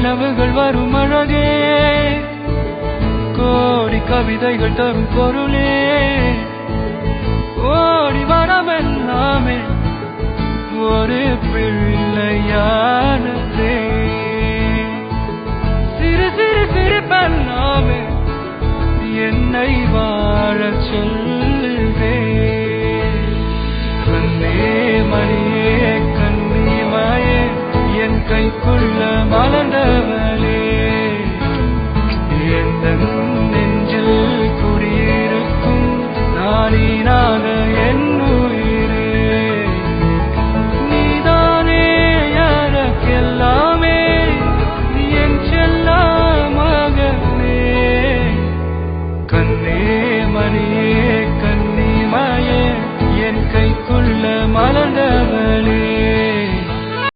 கனவுகள் வரும் அழகே கோடி கவிதைகள் தரும் பொருளே ஓடி வரமெல்லாமே ஒரு பிள்ளையானதே சிறு சிறு சிரிப்பெல்லாமே என்னை வாழச் சொல்